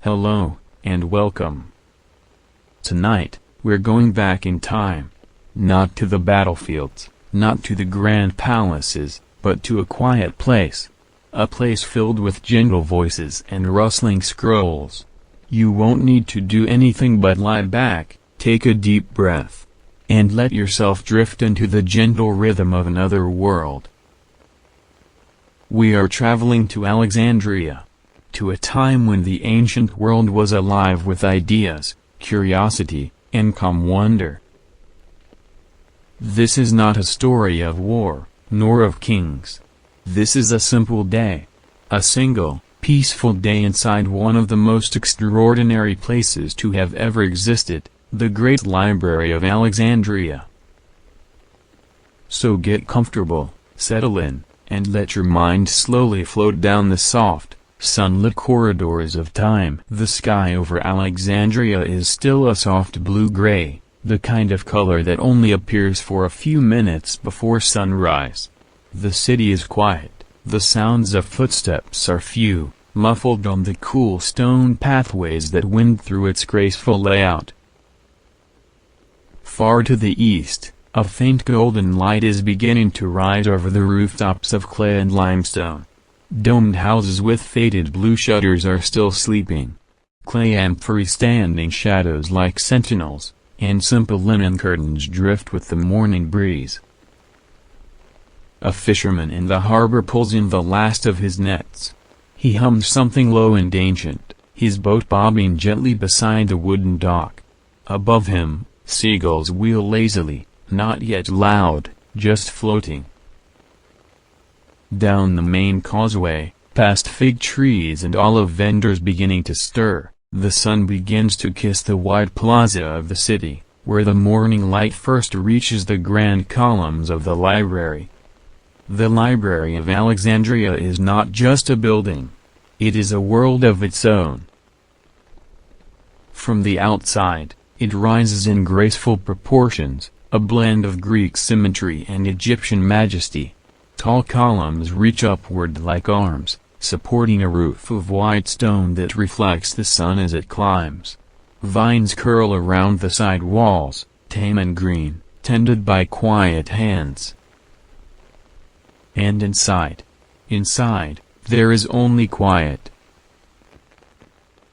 Hello, and welcome. Tonight, we're going back in time. Not to the battlefields, not to the grand palaces, but to a quiet place. A place filled with gentle voices and rustling scrolls. You won't need to do anything but lie back, take a deep breath, and let yourself drift into the gentle rhythm of another world. We are traveling to Alexandria, to a time when the ancient world was alive with ideas, curiosity, and calm wonder. This is not a story of war, nor of kings. This is a simple day. A single, peaceful day inside one of the most extraordinary places to have ever existed, the Great Library of Alexandria. So get comfortable, settle in, and let your mind slowly float down the soft, sunlit corridors of time. The sky over Alexandria is still a soft blue-gray, the kind of color that only appears for a few minutes before sunrise. The city is quiet, the sounds of footsteps are few, muffled on the cool stone pathways that wind through its graceful layout. Far to the east, a faint golden light is beginning to rise over the rooftops of clay and limestone. Domed houses with faded blue shutters are still sleeping. Clay and freestanding shadows like sentinels, and simple linen curtains drift with the morning breeze. A fisherman in the harbor pulls in the last of his nets. He hums something low and ancient, his boat bobbing gently beside the wooden dock. Above him, seagulls wheel lazily, not yet loud, just floating. Down the main causeway, past fig trees and olive vendors beginning to stir, the sun begins to kiss the wide plaza of the city, where the morning light first reaches the grand columns of the library. The Library of Alexandria is not just a building. It is a world of its own. From the outside, it rises in graceful proportions, a blend of Greek symmetry and Egyptian majesty. Tall columns reach upward like arms, supporting a roof of white stone that reflects the sun as it climbs. Vines curl around the side walls, tame and green, tended by quiet hands. And inside, there is only quiet.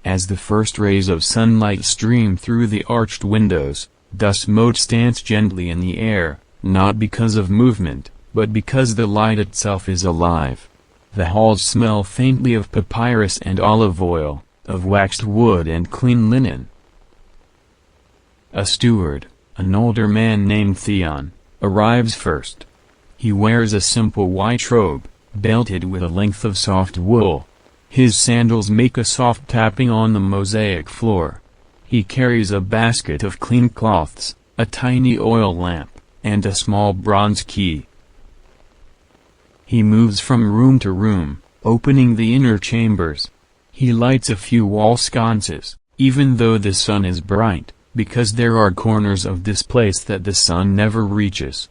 As the first rays of sunlight stream through the arched windows, dust motes dance gently in the air, not because of movement, but because the light itself is alive. The halls smell faintly of papyrus and olive oil, of waxed wood and clean linen. A steward, an older man named Theon, arrives first. He wears a simple white robe, belted with a length of soft wool. His sandals make a soft tapping on the mosaic floor. He carries a basket of clean cloths, a tiny oil lamp, and a small bronze key. He moves from room to room, opening the inner chambers. He lights a few wall sconces, even though the sun is bright, because there are corners of this place that the sun never reaches.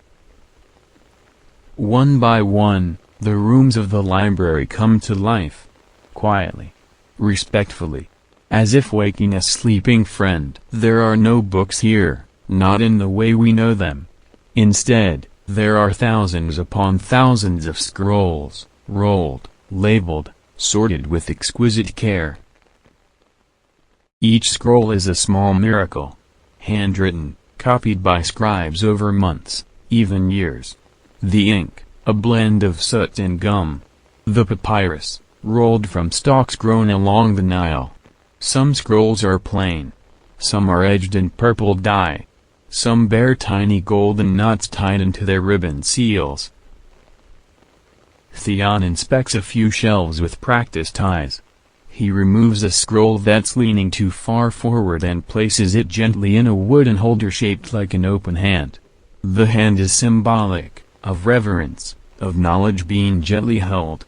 One by one, the rooms of the library come to life. Quietly. Respectfully. As if waking a sleeping friend. There are no books here, not in the way we know them. Instead, there are thousands upon thousands of scrolls, rolled, labeled, sorted with exquisite care. Each scroll is a small miracle. Handwritten, copied by scribes over months, even years. The ink, a blend of soot and gum. The papyrus, rolled from stalks grown along the Nile. Some scrolls are plain. Some are edged in purple dye. Some bear tiny golden knots tied into their ribbon seals. Theon inspects a few shelves with practiced eyes. He removes a scroll that's leaning too far forward and places it gently in a wooden holder shaped like an open hand. The hand is symbolic of reverence, of knowledge being gently held.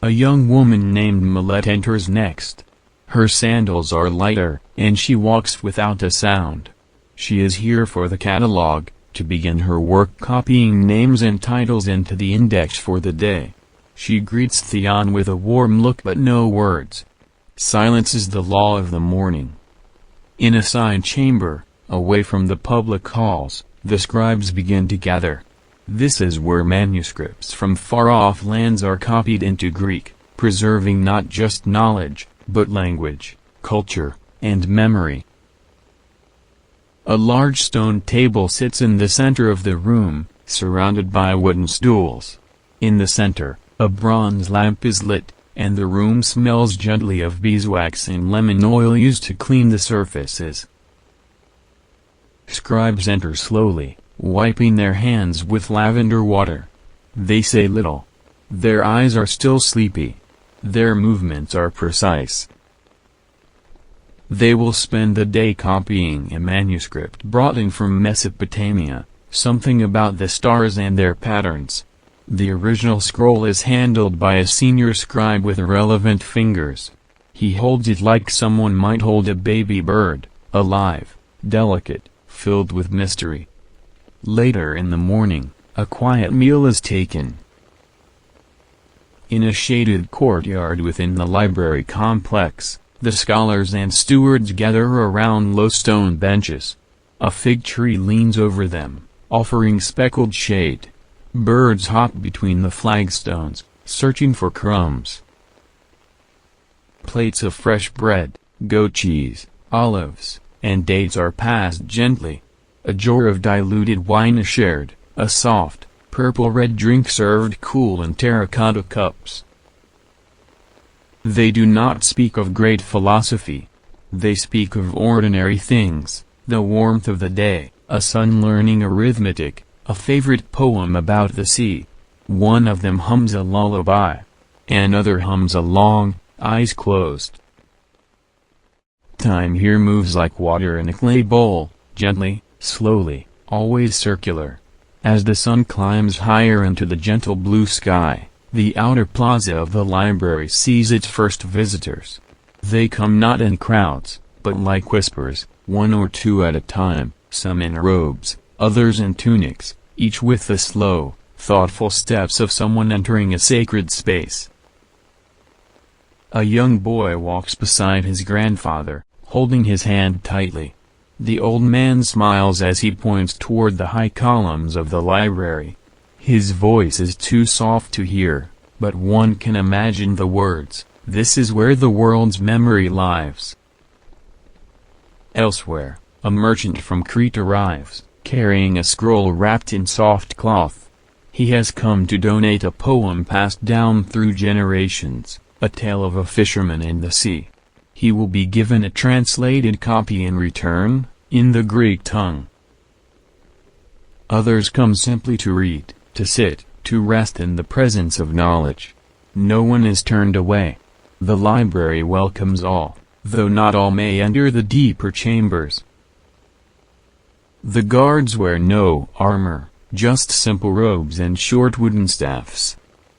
A young woman named Millet enters next. Her sandals are lighter, and she walks without a sound. She is here for the catalog, to begin her work copying names and titles into the index for the day. She greets Theon with a warm look but no words. Silence is the law of the morning. In a side chamber, away from the public halls, the scribes begin to gather. This is where manuscripts from far-off lands are copied into Greek, preserving not just knowledge, but language, culture, and memory. A large stone table sits in the center of the room, surrounded by wooden stools. In the center, a bronze lamp is lit, and the room smells gently of beeswax and lemon oil used to clean the surfaces. Scribes enter slowly, wiping their hands with lavender water. They say little. Their eyes are still sleepy. Their movements are precise. They will spend the day copying a manuscript brought in from Mesopotamia, something about the stars and their patterns. The original scroll is handled by a senior scribe with relevant fingers. He holds it like someone might hold a baby bird, alive, delicate, filled with mystery. Later in the morning, a quiet meal is taken. In a shaded courtyard within the library complex, the scholars and stewards gather around low stone benches. A fig tree leans over them, offering speckled shade. Birds hop between the flagstones, searching for crumbs. Plates of fresh bread, goat cheese, olives, and dates are passed gently. A jar of diluted wine is shared, a soft, purple-red drink served cool in terracotta cups. They do not speak of great philosophy. They speak of ordinary things, the warmth of the day, a son learning arithmetic, a favorite poem about the sea. One of them hums a lullaby. Another hums along, eyes closed. Time here moves like water in a clay bowl, gently, slowly, always circular. As the sun climbs higher into the gentle blue sky, the outer plaza of the library sees its first visitors. They come not in crowds, but like whispers, one or two at a time, some in robes, others in tunics, each with the slow, thoughtful steps of someone entering a sacred space. A young boy walks beside his grandfather, holding his hand tightly. The old man smiles as he points toward the high columns of the library. His voice is too soft to hear, but one can imagine the words, "This is where the world's memory lives." Elsewhere, a merchant from Crete arrives, carrying a scroll wrapped in soft cloth. He has come to donate a poem passed down through generations, a tale of a fisherman in the sea. He will be given a translated copy in return, in the Greek tongue. Others come simply to read, to sit, to rest in the presence of knowledge. No one is turned away. The library welcomes all, though not all may enter the deeper chambers. The guards wear no armor, just simple robes and short wooden staffs.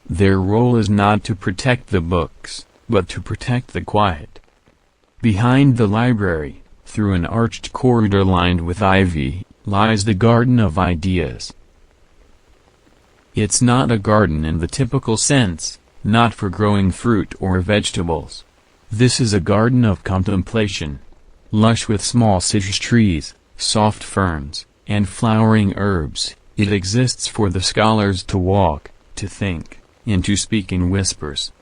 Their role is not to protect the books, but to protect the quiet. Behind the library, through an arched corridor lined with ivy, lies the Garden of Ideas. It's not a garden in the typical sense, not for growing fruit or vegetables. This is a garden of contemplation. Lush with small citrus trees, soft ferns, and flowering herbs, it exists for the scholars to walk, to think, and to speak in whispers.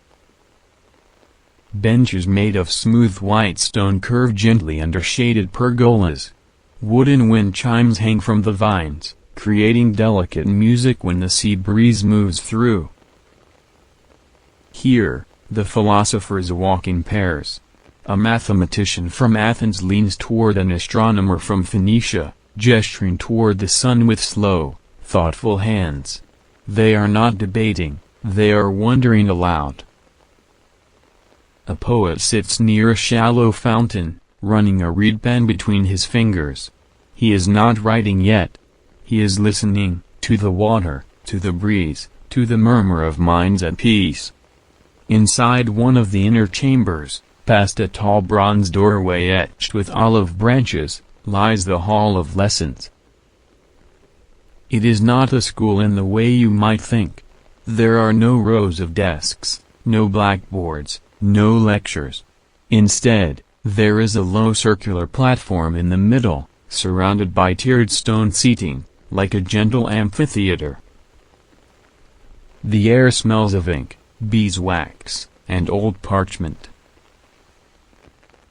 Benches made of smooth white stone curve gently under shaded pergolas. Wooden wind chimes hang from the vines, creating delicate music when the sea breeze moves through. Here, the philosophers walk in pairs. A mathematician from Athens leans toward an astronomer from Phoenicia, gesturing toward the sun with slow, thoughtful hands. They are not debating, they are wondering aloud. A poet sits near a shallow fountain, running a reed pen between his fingers. He is not writing yet. He is listening, to the water, to the breeze, to the murmur of minds at peace. Inside one of the inner chambers, past a tall bronze doorway etched with olive branches, lies the Hall of Lessons. It is not a school in the way you might think. There are no rows of desks, no blackboards, no lectures. Instead, there is a low circular platform in the middle, surrounded by tiered stone seating, like a gentle amphitheater. The air smells of ink, beeswax, and old parchment.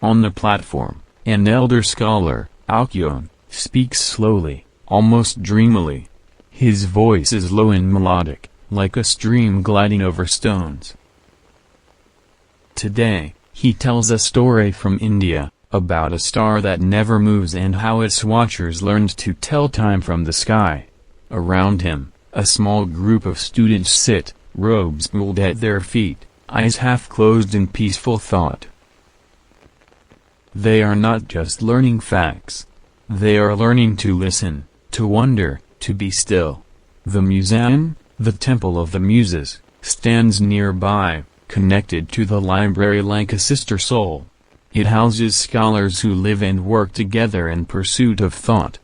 On the platform, an elder scholar, Alcyone, speaks slowly, almost dreamily. His voice is low and melodic, like a stream gliding over stones. Today, he tells a story from India, about a star that never moves and how its watchers learned to tell time from the sky. Around him, a small group of students sit, robes pulled at their feet, eyes half closed in peaceful thought. They are not just learning facts. They are learning to listen, to wonder, to be still. The museum, the temple of the muses, stands nearby, connected to the library like a sister soul. It houses scholars who live and work together in pursuit of thought.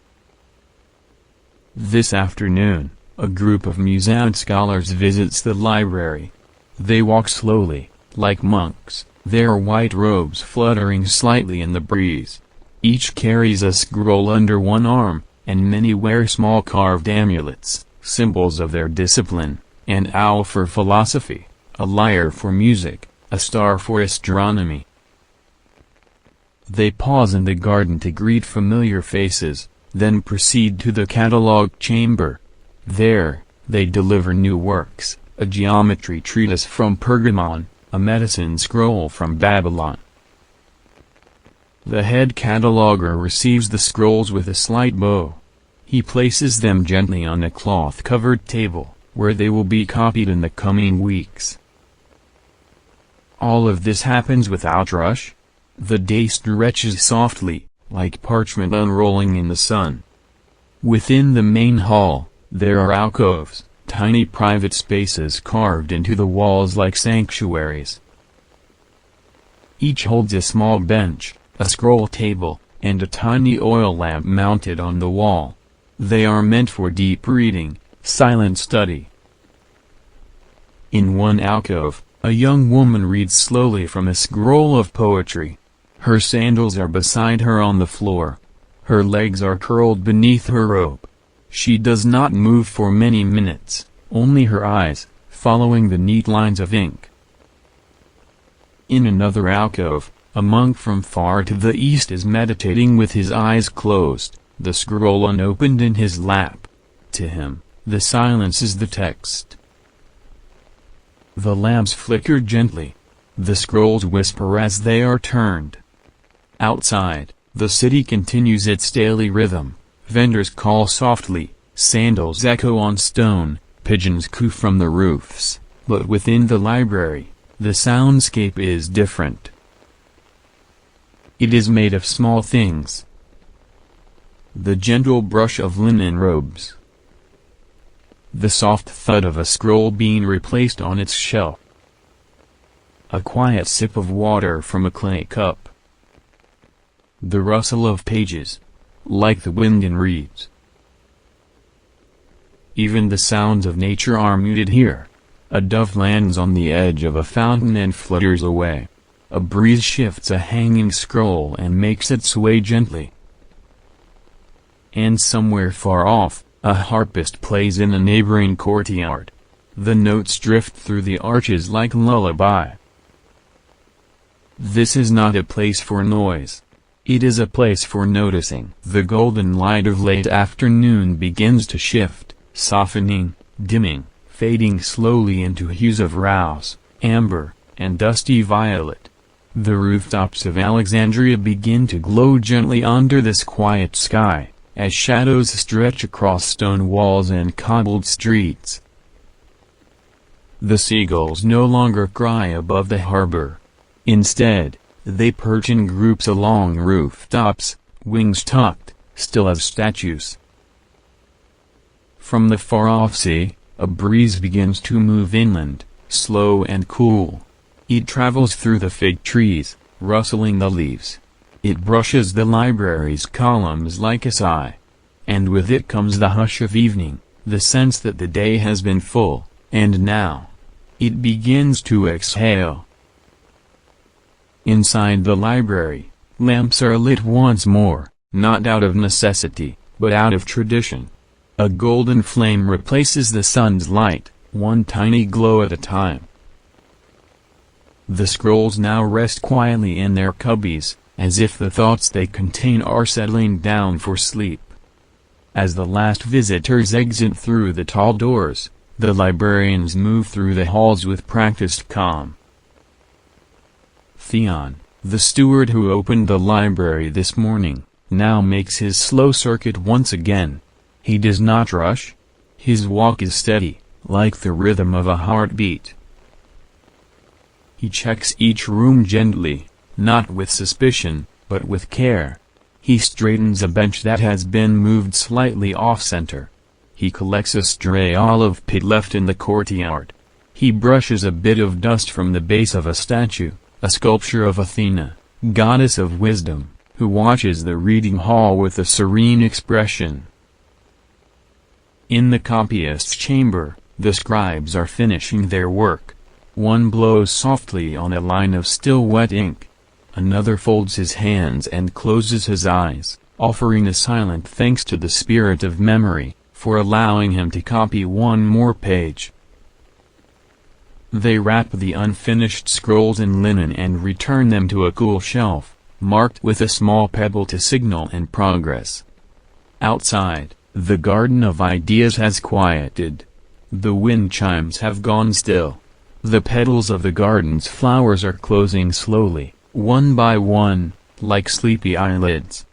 This afternoon, a group of museum scholars visits the library. They walk slowly, like monks, their white robes fluttering slightly in the breeze. Each carries a scroll under one arm, and many wear small carved amulets, symbols of their discipline: an owl for philosophy, a lyre for music, a star for astronomy. They pause in the garden to greet familiar faces, then proceed to the catalogue chamber. There, they deliver new works, a geometry treatise from Pergamon, a medicine scroll from Babylon. The head cataloguer receives the scrolls with a slight bow. He places them gently on a cloth-covered table, where they will be copied in the coming weeks. All of this happens without rush. The day stretches softly, like parchment unrolling in the sun. Within the main hall, there are alcoves, tiny private spaces carved into the walls like sanctuaries. Each holds a small bench, a scroll table, and a tiny oil lamp mounted on the wall. They are meant for deep reading, silent study. In one alcove, a young woman reads slowly from a scroll of poetry. Her sandals are beside her on the floor. Her legs are curled beneath her robe. She does not move for many minutes, only her eyes, following the neat lines of ink. In another alcove, a monk from far to the east is meditating with his eyes closed, the scroll unopened in his lap. To him, the silence is the text. The lamps flicker gently. The scrolls whisper as they are turned. Outside, the city continues its daily rhythm. Vendors call softly, sandals echo on stone, pigeons coo from the roofs. But within the library, the soundscape is different. It is made of small things. The gentle brush of linen robes. The soft thud of a scroll being replaced on its shelf. A quiet sip of water from a clay cup. The rustle of pages, like the wind in reeds. Even the sounds of nature are muted here. A dove lands on the edge of a fountain and flutters away. A breeze shifts a hanging scroll and makes it sway gently. And somewhere far off, a harpist plays in a neighboring courtyard. The notes drift through the arches like lullaby. This is not a place for noise. It is a place for noticing. The golden light of late afternoon begins to shift, softening, dimming, fading slowly into hues of rose, amber, and dusty violet. The rooftops of Alexandria begin to glow gently under this quiet sky, as shadows stretch across stone walls and cobbled streets. The seagulls no longer cry above the harbor. Instead, they perch in groups along rooftops, wings tucked, still as statues. From the far-off sea, a breeze begins to move inland, slow and cool. It travels through the fig trees, rustling the leaves. It brushes the library's columns like a sigh. And with it comes the hush of evening, the sense that the day has been full, and now it begins to exhale. Inside the library, lamps are lit once more, not out of necessity, but out of tradition. A golden flame replaces the sun's light, one tiny glow at a time. The scrolls now rest quietly in their cubbies, as if the thoughts they contain are settling down for sleep. As the last visitors exit through the tall doors, the librarians move through the halls with practiced calm. Theon, the steward who opened the library this morning, now makes his slow circuit once again. He does not rush. His walk is steady, like the rhythm of a heartbeat. He checks each room gently, not with suspicion, but with care. He straightens a bench that has been moved slightly off-center. He collects a stray olive pit left in the courtyard. He brushes a bit of dust from the base of a statue, a sculpture of Athena, goddess of wisdom, who watches the reading hall with a serene expression. In the copyist's chamber, the scribes are finishing their work. One blows softly on a line of still wet ink. Another folds his hands and closes his eyes, offering a silent thanks to the spirit of memory, for allowing him to copy one more page. They wrap the unfinished scrolls in linen and return them to a cool shelf, marked with a small pebble to signal in progress. Outside, the garden of ideas has quieted. The wind chimes have gone still. The petals of the garden's flowers are closing slowly, one by one, like sleepy eyelids.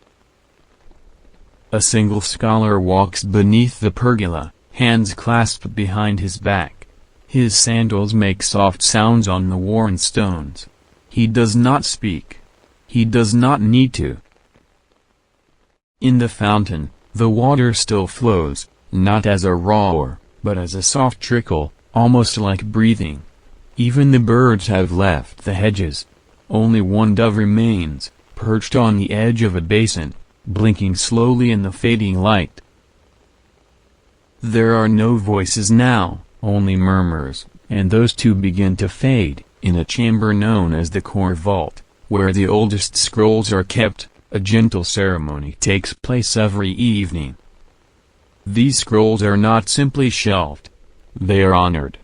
A single scholar walks beneath the pergola, hands clasped behind his back. His sandals make soft sounds on the worn stones. He does not speak. He does not need to. In the fountain, the water still flows, not as a roar, but as a soft trickle, almost like breathing. Even the birds have left the hedges. Only one dove remains, perched on the edge of a basin, blinking slowly in the fading light. There are no voices now, only murmurs, and those too begin to fade. In a chamber known as the core vault, where the oldest scrolls are kept, a gentle ceremony takes place every evening. These scrolls are not simply shelved. They are honored.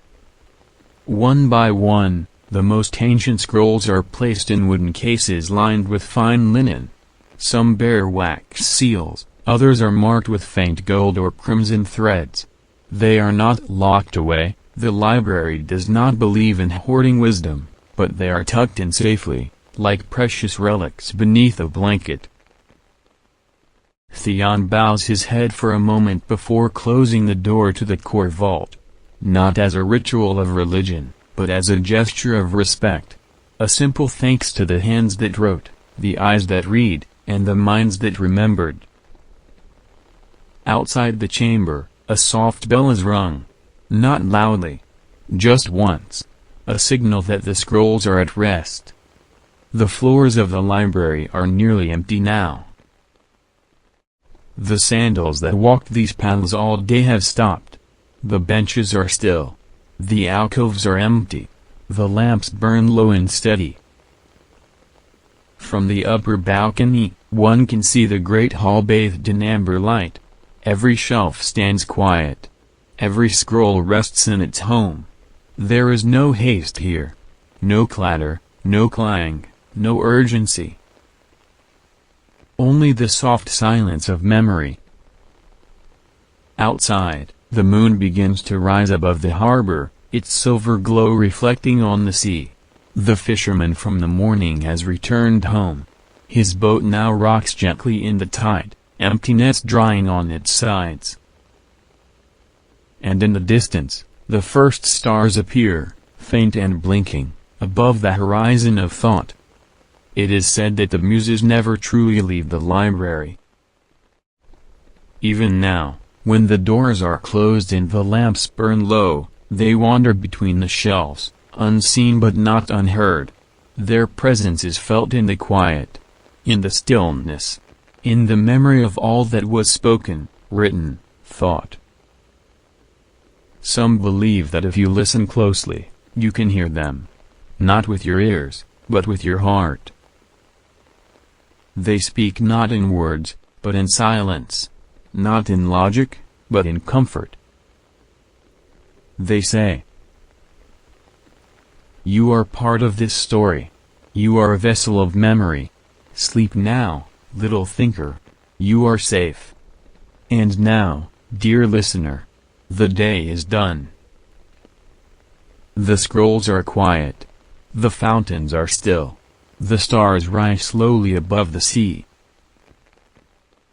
One by one, the most ancient scrolls are placed in wooden cases lined with fine linen. Some bear wax seals, others are marked with faint gold or crimson threads. They are not locked away. The library does not believe in hoarding wisdom, but they are tucked in safely, like precious relics beneath a blanket. Theon bows his head for a moment before closing the door to the core vault. Not as a ritual of religion, but as a gesture of respect. A simple thanks to the hands that wrote, the eyes that read, and the minds that remembered. Outside the chamber, a soft bell is rung. Not loudly. Just once. A signal that the scrolls are at rest. The floors of the library are nearly empty now. The sandals that walked these paths all day have stopped. The benches are still. The alcoves are empty. The lamps burn low and steady. From the upper balcony, one can see the great hall bathed in amber light. Every shelf stands quiet. Every scroll rests in its home. There is no haste here. No clatter, no clang, no urgency. Only the soft silence of memory. Outside, the moon begins to rise above the harbor, its silver glow reflecting on the sea. The fisherman from the morning has returned home. His boat now rocks gently in the tide, empty nets drying on its sides. And in the distance, the first stars appear, faint and blinking, above the horizon of thought. It is said that the muses never truly leave the library. Even now, when the doors are closed and the lamps burn low, they wander between the shelves, unseen but not unheard. Their presence is felt in the quiet, in the stillness, in the memory of all that was spoken, written, thought. Some believe that if you listen closely, you can hear them. Not with your ears, but with your heart. They speak not in words, but in silence, not in logic, but in comfort. They say, "You are part of this story. You are a vessel of memory. Sleep now, little thinker. You are safe." And now, dear listener, the day is done. The scrolls are quiet. The fountains are still. The stars rise slowly above the sea.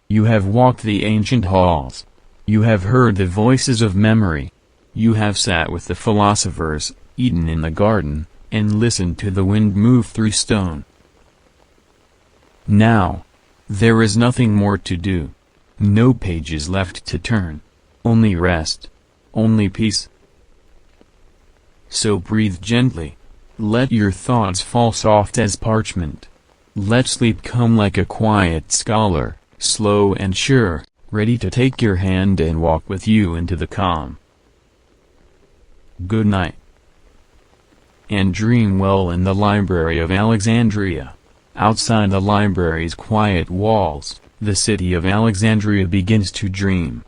You have walked the ancient halls. You have heard the voices of memory. You have sat with the philosophers, eaten in the garden, and listened to the wind move through stone. Now, there is nothing more to do. No pages left to turn. Only rest. Only peace. So breathe gently. Let your thoughts fall soft as parchment. Let sleep come like a quiet scholar, slow and sure, ready to take your hand and walk with you into the calm. Good night. And dream well in the Library of Alexandria. Outside the library's quiet walls, the city of Alexandria begins to dream.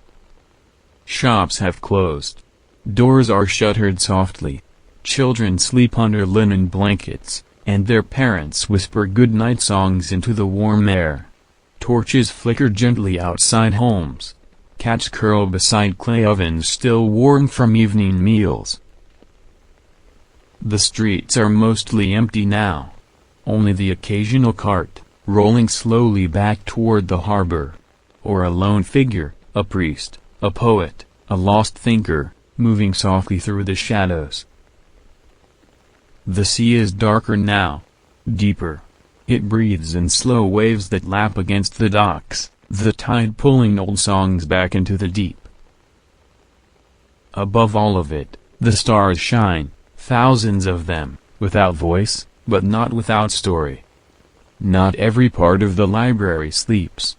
Shops have closed. Doors are shuttered softly. Children sleep under linen blankets, and their parents whisper good-night songs into the warm air. Torches flicker gently outside homes. Cats curl beside clay ovens still warm from evening meals. The streets are mostly empty now. Only the occasional cart, rolling slowly back toward the harbor. Or a lone figure, a priest, a poet, a lost thinker, moving softly through the shadows. The sea is darker now. Deeper. It breathes in slow waves that lap against the docks, the tide pulling old songs back into the deep. Above all of it, the stars shine, thousands of them, without voice, but not without story. Not every part of the library sleeps.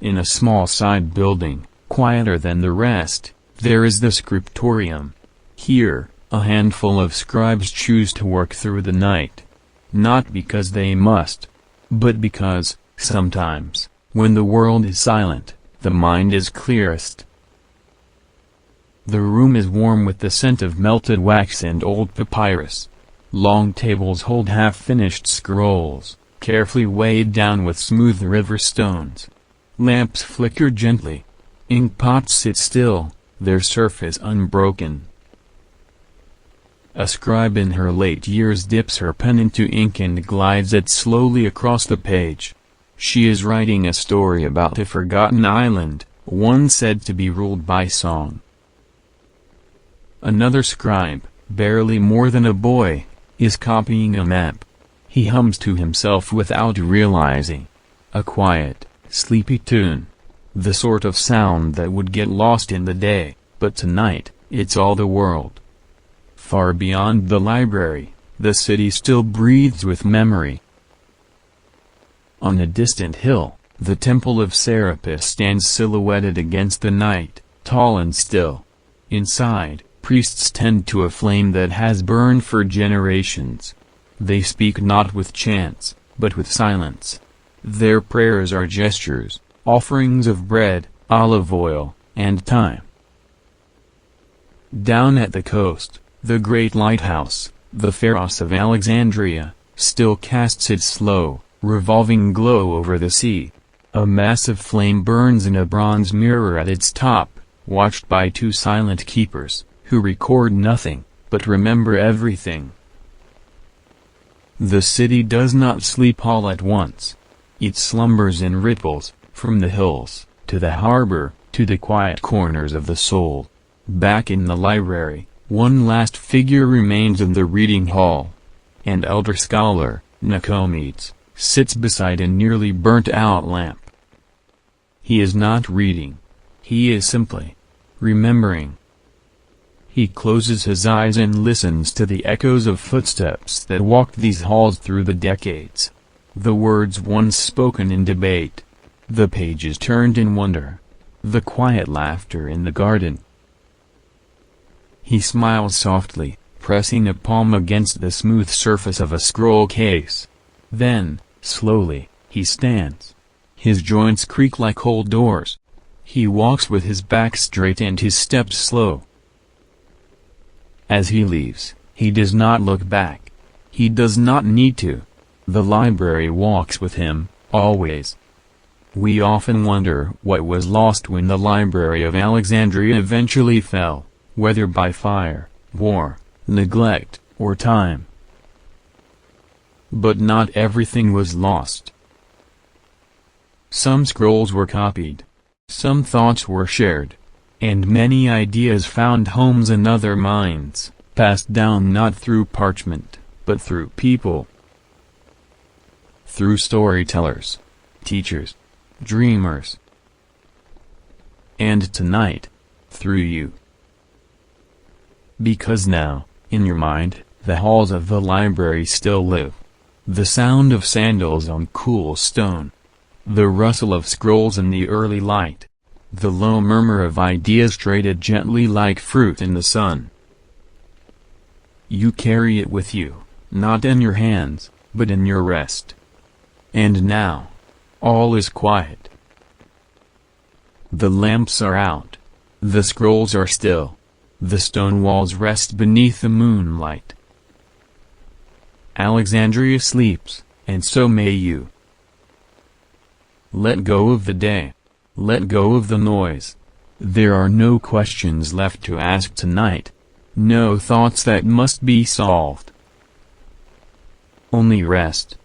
In a small side building, quieter than the rest, there is the scriptorium. Here, a handful of scribes choose to work through the night. Not because they must, but because, sometimes, when the world is silent, the mind is clearest. The room is warm with the scent of melted wax and old papyrus. Long tables hold half-finished scrolls, carefully weighed down with smooth river stones. Lamps flicker gently. Ink pots sit still, their surface unbroken. A scribe in her late years dips her pen into ink and glides it slowly across the page. She is writing a story about a forgotten island, one said to be ruled by song. Another scribe, barely more than a boy, is copying a map. He hums to himself without realizing. A quiet, sleepy tune. The sort of sound that would get lost in the day, but tonight, it's all the world. Far beyond the library, the city still breathes with memory. On a distant hill, the temple of Serapis stands silhouetted against the night, tall and still. Inside, priests tend to a flame that has burned for generations. They speak not with chants, but with silence. Their prayers are gestures, offerings of bread, olive oil, and time. Down at the coast, the great lighthouse, the Pharos of Alexandria, still casts its slow, revolving glow over the sea. A massive flame burns in a bronze mirror at its top, watched by two silent keepers, who record nothing, but remember everything. The city does not sleep all at once. It slumbers in ripples, from the hills, to the harbor, to the quiet corners of the soul. Back in the library, one last figure remains in the reading hall. An elder scholar, Nicomedes, sits beside a nearly burnt-out lamp. He is not reading. He is simply remembering. He closes his eyes and listens to the echoes of footsteps that walked these halls through the decades. The words once spoken in debate. The pages turned in wonder. The quiet laughter in the garden. He smiles softly, pressing a palm against the smooth surface of a scroll case. Then, slowly, he stands. His joints creak like old doors. He walks with his back straight and his steps slow. As he leaves, he does not look back. He does not need to. The library walks with him, always. We often wonder what was lost when the Library of Alexandria eventually fell, whether by fire, war, neglect, or time. But not everything was lost. Some scrolls were copied. Some thoughts were shared. And many ideas found homes in other minds, passed down not through parchment, but through people. Through storytellers, teachers, dreamers. And tonight, through you. Because now, in your mind, the halls of the library still live. The sound of sandals on cool stone. The rustle of scrolls in the early light. The low murmur of ideas traded gently like fruit in the sun. You carry it with you, not in your hands, but in your rest. And now, all is quiet. The lamps are out. The scrolls are still. The stone walls rest beneath the moonlight. Alexandria sleeps, and so may you. Let go of the day. Let go of the noise. There are no questions left to ask tonight. No thoughts that must be solved. Only rest.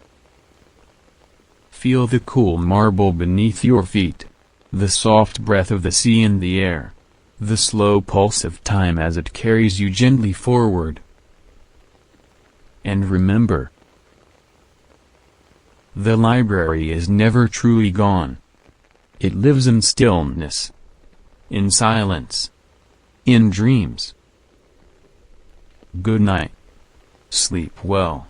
Feel the cool marble beneath your feet. The soft breath of the sea in the air. The slow pulse of time as it carries you gently forward. And remember, the library is never truly gone. It lives in stillness, in silence, in dreams. Good night. Sleep well.